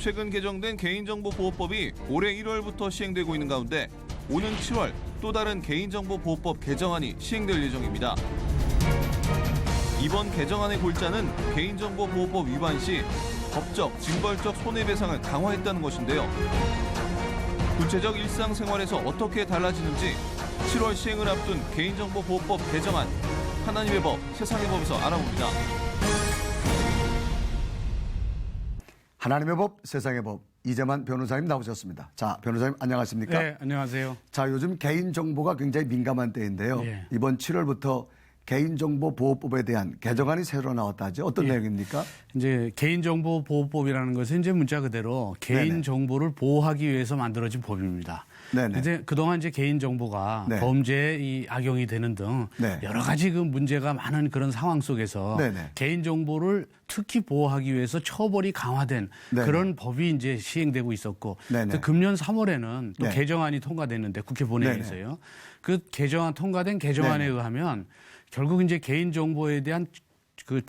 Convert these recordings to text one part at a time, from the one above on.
최근 개정된 개인정보보호법이 올해 1월부터 시행되고 있는 가운데 오는 7월 또 다른 개인정보보호법 개정안이 시행될 예정입니다. 이번 개정안의 골자는 개인정보보호법 위반 시 법적, 징벌적 손해배상을 강화했다는 것인데요. 구체적 일상생활에서 어떻게 달라지는지 7월 시행을 앞둔 개인정보보호법 개정안, 하나님의 법, 세상의 법에서 알아봅니다. 하나님의 법, 세상의 법, 이재만 변호사님 나오셨습니다. 자, 변호사님 안녕하십니까? 네, 안녕하세요. 자, 요즘 개인정보가 굉장히 민감한 때인데요. 예. 이번 7월부터 개인정보보호법에 대한 개정안이 새로 나왔다죠. 어떤 내용입니까? 이제 개인정보보호법이라는 것은 이제 문자 그대로 개인정보를 보호하기 위해서 만들어진 법입니다. 네네. 이제 그동안 이제 개인정보가 네. 범죄에 이 악용이 되는 등 네. 여러 가지 그 문제가 많은 그런 상황 속에서 네네. 개인정보를 특히 보호하기 위해서 처벌이 강화된 네네. 그런 법이 이제 시행되고 있었고 네네. 또 금년 3월에는 또 네. 개정안이 통과됐는데 국회 본회의에서요. 그 개정안 통과된 개정안에 네네. 의하면 결국 이제 개인정보에 대한 그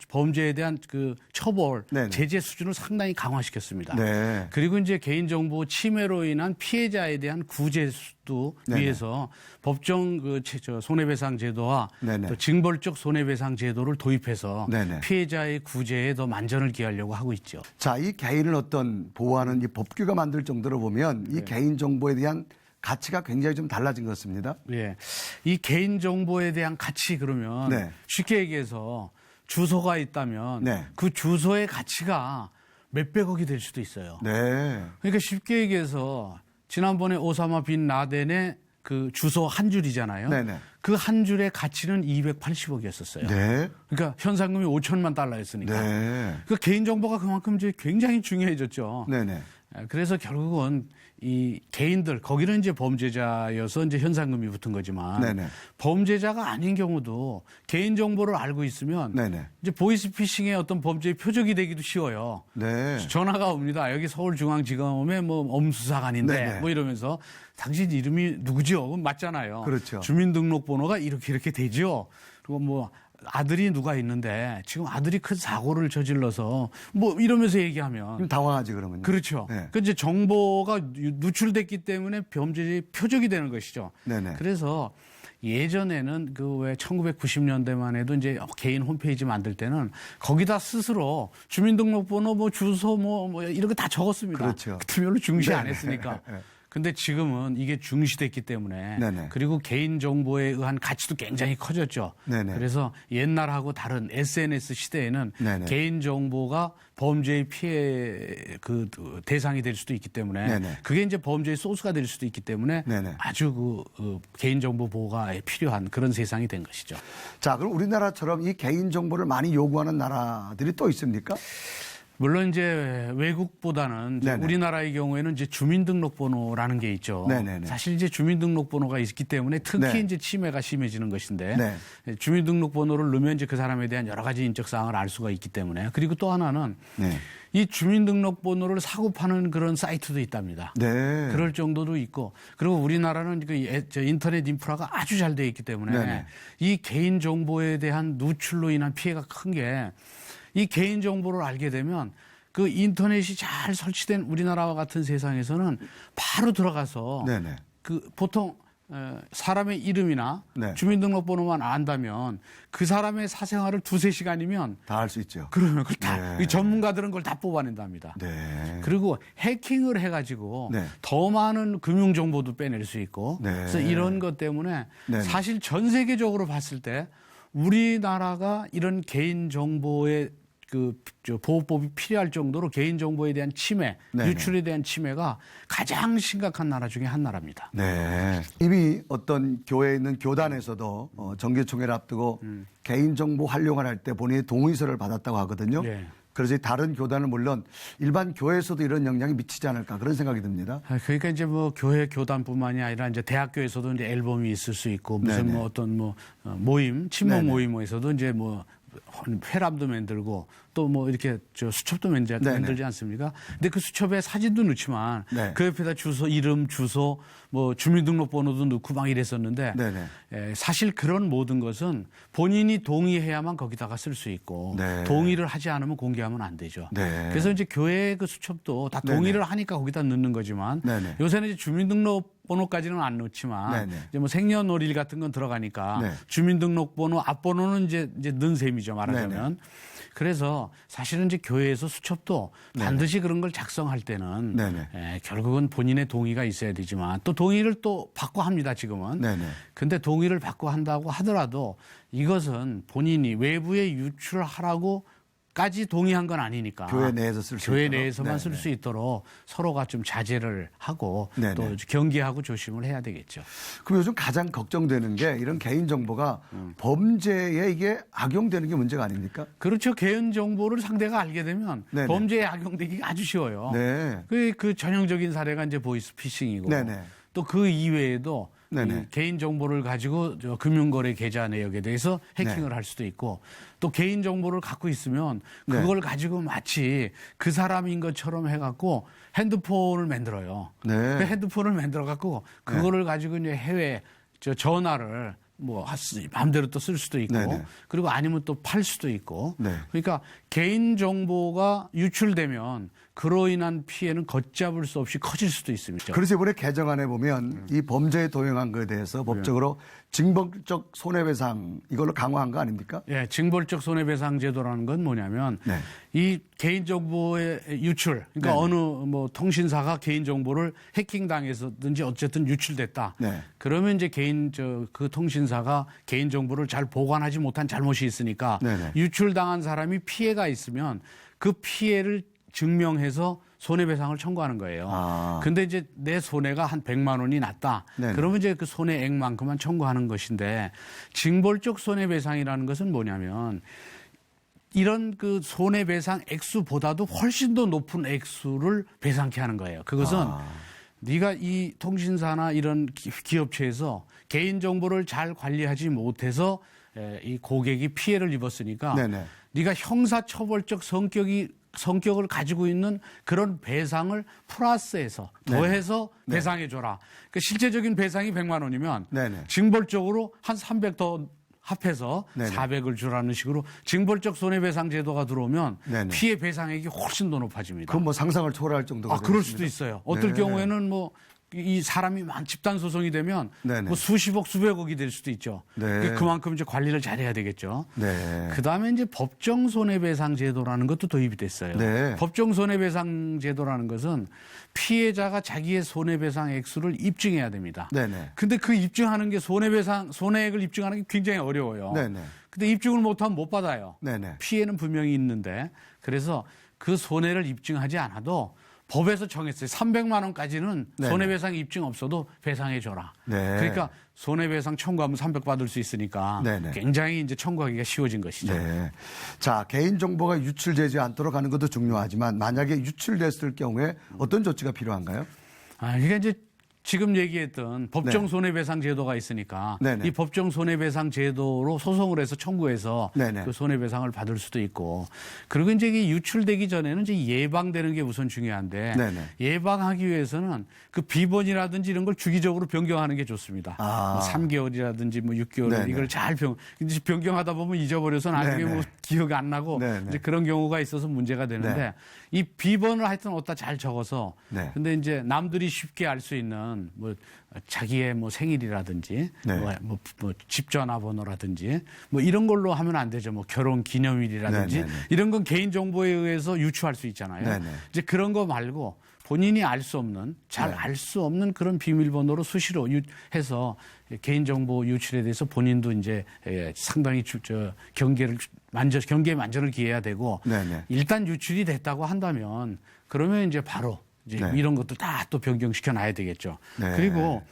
범죄에 대한 그 처벌, 네네. 제재 수준을 상당히 강화시켰습니다. 네. 그리고 이제 개인정보 침해로 인한 피해자에 대한 구제도 네네. 위해서 법정 그 손해배상 제도와 네네. 또 징벌적 손해배상 제도를 도입해서 네네. 피해자의 구제에 더 만전을 기하려고 하고 있죠. 자, 이 개인을 어떤 보호하는 이 법규가 만들 정도로 보면 이 개인정보에 대한 가치가 굉장히 좀 달라진 것 같습니다. 예. 이 개인정보에 대한 가치 그러면 네. 쉽게 얘기해서 주소가 있다면 네. 그 주소의 가치가 몇백억이 될 수도 있어요. 네. 그러니까 쉽게 얘기해서 지난번에 오사마 빈 라덴의 그 주소 한 줄이잖아요. 네네. 그 한 줄의 가치는 280억이었었어요. 네. 그러니까 현상금이 5천만 달러였으니까. 네. 그 개인정보가 그만큼 이제 굉장히 중요해졌죠. 네네. 그래서 결국은 이 개인들 거기는 이제 범죄자여서 이제 현상금이 붙은 거지만 네네. 범죄자가 아닌 경우도 개인 정보를 알고 있으면 네네. 이제 보이스피싱의 어떤 범죄의 표적이 되기도 쉬워요. 네. 전화가 옵니다. 여기 서울중앙지검에 뭐 엄수사관인데 네네. 뭐 이러면서 당신 이름이 누구죠? 그럼 맞잖아요. 그렇죠. 주민등록번호가 이렇게 되죠. 그리고 뭐 아들이 누가 있는데 지금 아들이 큰 사고를 저질러서 뭐 이러면서 얘기하면 그럼 당황하지 그러면요. 그렇죠. 네. 그 이제 정보가 누출됐기 때문에 범죄의 표적이 되는 것이죠. 네네. 그래서 예전에는 그 왜 1990년대만 해도 이제 개인 홈페이지 만들 때는 거기다 스스로 주민등록번호 뭐 주소 뭐 이런 거 다 적었습니다. 그렇죠. 그때 별로 중시 안 네네. 했으니까. 네. 근데 지금은 이게 중시됐기 때문에 네네. 그리고 개인정보에 의한 가치도 굉장히 커졌죠. 네네. 그래서 옛날하고 다른 SNS 시대에는 네네. 개인정보가 범죄의 피해 그 대상이 될 수도 있기 때문에 네네. 그게 이제 범죄의 소스가 될 수도 있기 때문에 네네. 아주 개인정보 보호가 필요한 그런 세상이 된 것이죠. 자, 그럼 우리나라처럼 이 개인정보를 많이 요구하는 나라들이 또 있습니까? 물론 이제 외국보다는 이제 네네. 우리나라의 경우에는 이제 주민등록번호라는 게 있죠. 네네네. 사실 이제 주민등록번호가 있기 때문에 특히 네. 이제 침해가 심해지는 것인데 네. 주민등록번호를 넣으면 이제 그 사람에 대한 여러 가지 인적 사항을 알 수가 있기 때문에 그리고 또 하나는 네. 이 주민등록번호를 사고 파는 그런 사이트도 있답니다. 네. 그럴 정도도 있고 그리고 우리나라는 그 인터넷 인프라가 아주 잘 되어 있기 때문에 네네. 이 개인 정보에 대한 누출로 인한 피해가 큰 게 이 개인 정보를 알게 되면 그 인터넷이 잘 설치된 우리나라와 같은 세상에서는 바로 들어가서 네네. 그 보통 사람의 이름이나 네. 주민등록번호만 안다면 그 사람의 사생활을 2-3시간이면 다 알 수 있죠. 그러면 그걸 다 네. 이 전문가들은 그걸 다 뽑아낸답니다. 네. 그리고 해킹을 해가지고 네. 더 많은 금융 정보도 빼낼 수 있고 네. 그래서 이런 것 때문에 네. 사실 전 세계적으로 봤을 때 우리나라가 이런 개인 정보의 보호법이 필요할 정도로 개인 정보에 대한 침해, 네네. 유출에 대한 침해가 가장 심각한 나라 중에 한 나라입니다. 네. 이미 어떤 교회에 있는 교단에서도 정기총회를 앞두고 개인정보 활용을 할 때 본인의 동의서를 받았다고 하거든요. 네. 그래서 다른 교단은 물론 일반 교회에서도 이런 영향이 미치지 않을까 그런 생각이 듭니다. 그러니까 이제 뭐 교회 교단뿐만이 아니라 이제 대학교에서도 이제 앨범이 있을 수 있고 무슨 네네. 뭐 어떤 뭐 모임, 친목 네네. 모임에서도 이제 뭐 회람도 만들고 또 뭐 이렇게 저 수첩도 네네. 만들지 않습니까? 근데 그 수첩에 사진도 넣지만 네. 그 옆에다 주소, 이름, 주소, 뭐 주민등록번호도 넣고 막 이랬었는데 네네. 사실 그런 모든 것은 본인이 동의해야만 거기다가 쓸 수 있고 네. 동의를 하지 않으면 공개하면 안 되죠. 네. 그래서 이제 교회 그 수첩도 다 네네. 동의를 하니까 거기다 넣는 거지만 네네. 요새는 이제 주민등록번호까지는 안 넣지만 네네. 이제 뭐 생년월일 같은 건 들어가니까 네. 주민등록번호 앞번호는 이제 넣은 셈이죠, 말하자면. 그래서 사실은 이제 교회에서 수첩도 반드시 그런 걸 작성할 때는 네네. 결국은 본인의 동의가 있어야 되지만 또 동의를 또 받고 합니다, 지금은. 네네. 근데 동의를 받고 한다고 하더라도 이것은 본인이 외부에 유출을 하라고 까지 동의한 건 아니니까 교회 내에서 쓸 수 교회 있도록. 내에서만 쓸 네네. 수 있도록 서로가 좀 자제를 하고 네네. 또 경계하고 조심을 해야 되겠죠. 그럼 요즘 가장 걱정되는 게 이런 개인정보가 범죄에 이게 악용되는 게 문제가 아닙니까? 그렇죠. 개인 정보를 상대가 알게 되면 네네. 범죄에 악용되기가 아주 쉬워요. 네. 그 전형적인 사례가 이제 보이스피싱이고 네네. 또 그 이외에도 네네. 이 개인 정보를 가지고 저 금융거래 계좌 내역에 대해서 해킹을 네. 할 수도 있고 또 개인 정보를 갖고 있으면 네. 그걸 가지고 마치 그 사람인 것처럼 해갖고 핸드폰을 만들어요. 네. 그 핸드폰을 만들어 갖고 그거를 가지고 이제 해외 전화를 뭐 마음대로 또 쓸 수도 있고 네네. 그리고 아니면 또 팔 수도 있고 네. 그러니까 개인 정보가 유출되면 그로 인한 피해는 걷잡을 수 없이 커질 수도 있습니다. 그래서 이번에 개정안에 보면 이 범죄에 도용한 것에 대해서 법적으로 징벌적 손해배상 이걸로 강화한 거 아닙니까? 예, 징벌적 손해배상 제도라는 건 뭐냐면 네. 이 개인정보의 유출, 그러니까 네네. 어느 뭐 통신사가 개인정보를 해킹당해서든지 어쨌든 유출됐다. 네. 그러면 이제 그 통신사가 개인정보를 잘 보관하지 못한 잘못이 있으니까 네네. 유출당한 사람이 피해가 있으면 그 피해를 증명해서 손해배상을 청구하는 거예요. 아. 근데 이제 내 손해가 한 100만 원이 났다. 네네. 그러면 이제 그 손해액만큼만 청구하는 것인데 징벌적 손해배상이라는 것은 뭐냐면 이런 그 손해배상 액수보다도 훨씬 더 높은 액수를 배상케 하는 거예요. 그것은 네가 이 통신사나 이런 기업체에서 개인정보를 잘 관리하지 못해서 이 고객이 피해를 입었으니까 네네. 네가 형사처벌적 성격을 가지고 있는 그런 배상을 플러스해서 더해서 배상해줘라. 그러니까 실제적인 배상이 100만 원이면 네네. 징벌적으로 한 300 더 합해서 네네. 400을 주라는 식으로 징벌적 손해배상 제도가 들어오면 네네. 피해 배상액이 훨씬 더 높아집니다. 그건 뭐 상상을 초월할 정도가 그럴 되겠습니다. 수도 있어요. 어떨 네. 경우에는 뭐 이 사람이 집단 소송이 되면 네네. 뭐 수십억 수백억이 될 수도 있죠. 네. 그만큼 이제 관리를 잘해야 되겠죠. 네. 그다음에 이제 법정 손해배상 제도라는 것도 도입이 됐어요. 네. 법정 손해배상 제도라는 것은 피해자가 자기의 손해배상 액수를 입증해야 됩니다. 네네. 근데 그 입증하는 게 손해액을 입증하는 게 굉장히 어려워요. 네네. 근데 입증을 못하면 못 받아요. 네네. 피해는 분명히 있는데 그래서 그 손해를 입증하지 않아도 법에서 정했어요. 300만 원까지는 네네. 손해배상 입증 없어도 배상해 줘라. 네. 그러니까 손해배상 청구하면 300 받을 수 있으니까 네네. 굉장히 이제 청구하기가 쉬워진 것이죠. 네. 자, 개인정보가 유출되지 않도록 하는 것도 중요하지만 만약에 유출됐을 경우에 어떤 조치가 필요한가요? 이게 이제 지금 얘기했던 법정 네. 손해배상 제도가 있으니까 네네. 이 법정 손해배상 제도로 소송을 해서 청구해서 네네. 그 손해배상을 받을 수도 있고 그리고 이제 이게 유출되기 전에는 이제 예방되는 게 우선 중요한데 네네. 예방하기 위해서는 그 비번이라든지 이런 걸 주기적으로 변경하는 게 좋습니다. 아. 뭐 3개월이라든지 뭐 6개월 네네. 이걸 잘 이제 변경하다 보면 잊어버려서 나중에 네네. 뭐 기억이 안 나고 네네. 이제 그런 경우가 있어서 문제가 되는데 네. 이 비번을 하여튼 어디다 잘 적어서 네. 근데 이제 남들이 쉽게 알 수 있는 뭐 자기의 뭐 생일이라든지 네. 뭐 집 전화번호라든지 뭐 이런 걸로 하면 안 되죠. 뭐 결혼 기념일이라든지 네네네. 이런 건 개인 정보에 의해서 유추할 수 있잖아요. 네네. 이제 그런 거 말고 본인이 알 수 없는 잘 네. 알 수 없는 그런 비밀번호로 수시로 해서 개인 정보 유출에 대해서 본인도 이제 상당히 경계에 만전을 기해야 되고 네네. 일단 유출이 됐다고 한다면 그러면 이제 바로 이제 네. 이런 것도 다 또 변경시켜 놔야 되겠죠. 네. 그리고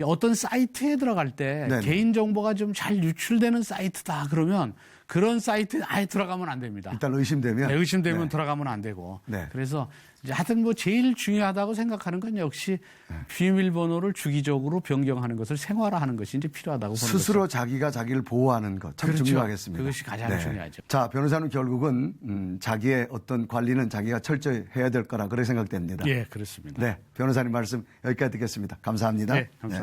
어떤 사이트에 들어갈 때 네네. 개인 정보가 좀 잘 유출되는 사이트다 그러면 그런 사이트에 아예 들어가면 안 됩니다. 일단 의심되면 의심되면 네. 들어가면 안 되고 네. 그래서 이제 하여튼 뭐 제일 중요하다고 생각하는 건 역시 비밀번호를 주기적으로 변경하는 것을 생활화하는 것이 이제 필요하다고 보는 스스로 거죠. 자기가 자기를 보호하는 것 참 그렇죠. 중요하겠습니다. 그것이 가장 중요하죠. 자, 변호사는 결국은 자기의 어떤 관리는 자기가 철저히 해야 될 거라 그렇게 생각됩니다. 예, 그렇습니다. 네, 변호사님 말씀 여기까지 듣겠습니다. 감사합니다. 네, 감사합니다.